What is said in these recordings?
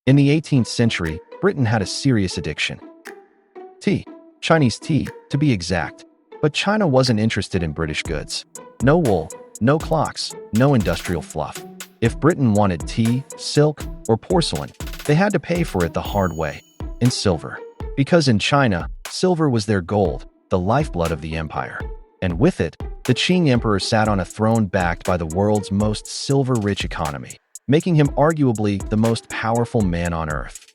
In the 18th century, Britain had a serious addiction. Tea. Chinese tea, to be exact. But China wasn't interested in British goods. No wool, no clocks, no industrial fluff. If Britain wanted tea, silk, or porcelain, they had to pay for it the hard way, in silver. Because in China, silver was their gold, the lifeblood of the empire. And with it, the Qing emperor sat on a throne backed by the world's most silver-rich economy, making him arguably the most powerful man on earth.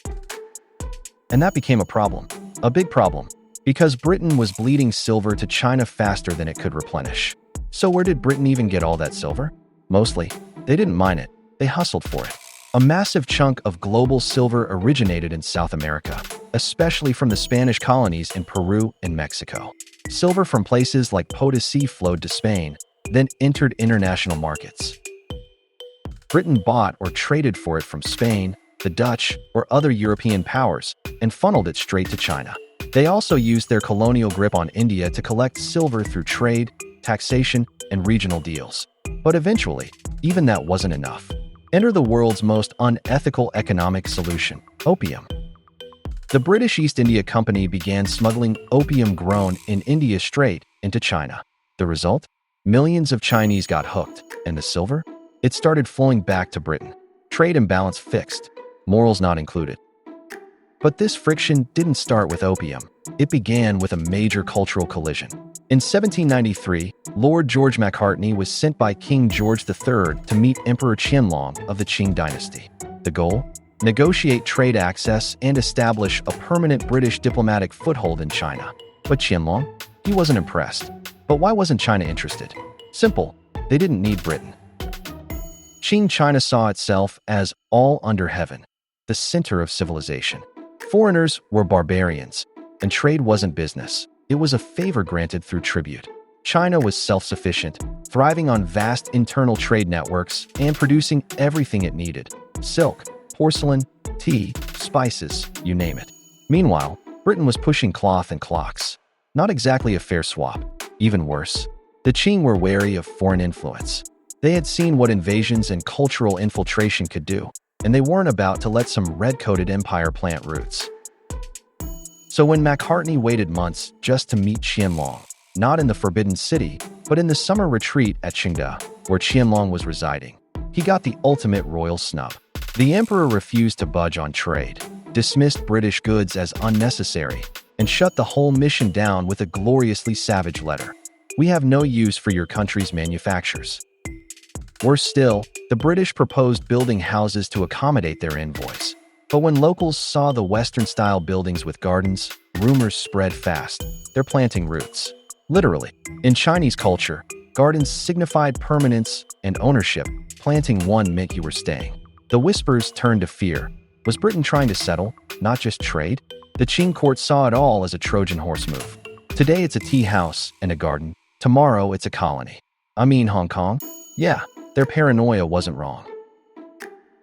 And that became a problem, a big problem, because Britain was bleeding silver to China faster than it could replenish. So where did Britain even get all that silver? Mostly, they didn't mine it, they hustled for it. A massive chunk of global silver originated in South America, especially from the Spanish colonies in Peru and Mexico. Silver from places like Potosi flowed to Spain, then entered international markets. Britain bought or traded for it from Spain, the Dutch, or other European powers, and funneled it straight to China. They also used their colonial grip on India to collect silver through trade, taxation, and regional deals. But eventually, even that wasn't enough. Enter the world's most unethical economic solution, opium. The British East India Company began smuggling opium grown in India straight into China. The result? Millions of Chinese got hooked, and the silver? It started flowing back to Britain. Trade imbalance fixed, morals not included. But this friction didn't start with opium. It began with a major cultural collision. In 1793, Lord George Macartney was sent by King George III to meet Emperor Qianlong of the Qing dynasty. The goal? Negotiate trade access and establish a permanent British diplomatic foothold in China. But Qianlong? He wasn't impressed. But why wasn't China interested? Simple, they didn't need Britain. Qing China saw itself as all under heaven, the center of civilization. Foreigners were barbarians, and trade wasn't business. It was a favor granted through tribute. China was self-sufficient, thriving on vast internal trade networks and producing everything it needed: silk, porcelain, tea, spices, you name it. Meanwhile, Britain was pushing cloth and clocks. Not exactly a fair swap. Even worse, the Qing were wary of foreign influence. They had seen what invasions and cultural infiltration could do, and they weren't about to let some red-coated empire plant roots. So when Macartney waited months just to meet Qianlong, not in the Forbidden City, but in the summer retreat at Qingda, where Qianlong was residing, he got the ultimate royal snub. The emperor refused to budge on trade, dismissed British goods as unnecessary, and shut the whole mission down with a gloriously savage letter. "We have no use for your country's manufactures." Worse still, the British proposed building houses to accommodate their envoys. But when locals saw the Western-style buildings with gardens, rumors spread fast. They're planting roots. Literally. In Chinese culture, gardens signified permanence and ownership. Planting one meant you were staying. The whispers turned to fear. Was Britain trying to settle, not just trade? The Qing court saw it all as a Trojan horse move. Today it's a tea house and a garden. Tomorrow it's a colony. I mean Hong Kong? Yeah, their paranoia wasn't wrong.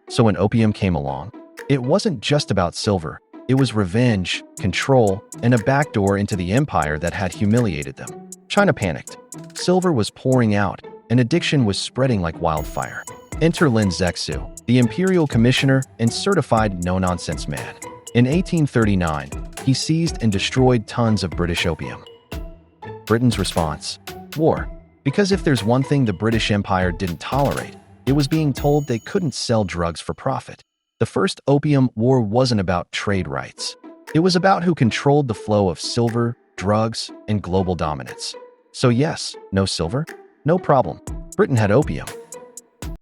So when opium came along, it wasn't just about silver. It was revenge, control, and a backdoor into the empire that had humiliated them. China panicked. Silver was pouring out, and addiction was spreading like wildfire. Enter Lin Zexu, the imperial commissioner and certified no-nonsense man. In 1839, he seized and destroyed tons of British opium. Britain's response? War. Because if there's one thing the British Empire didn't tolerate, it was being told they couldn't sell drugs for profit. The First Opium War wasn't about trade rights. It was about who controlled the flow of silver, drugs, and global dominance. So yes, no silver? No problem. Britain had opium.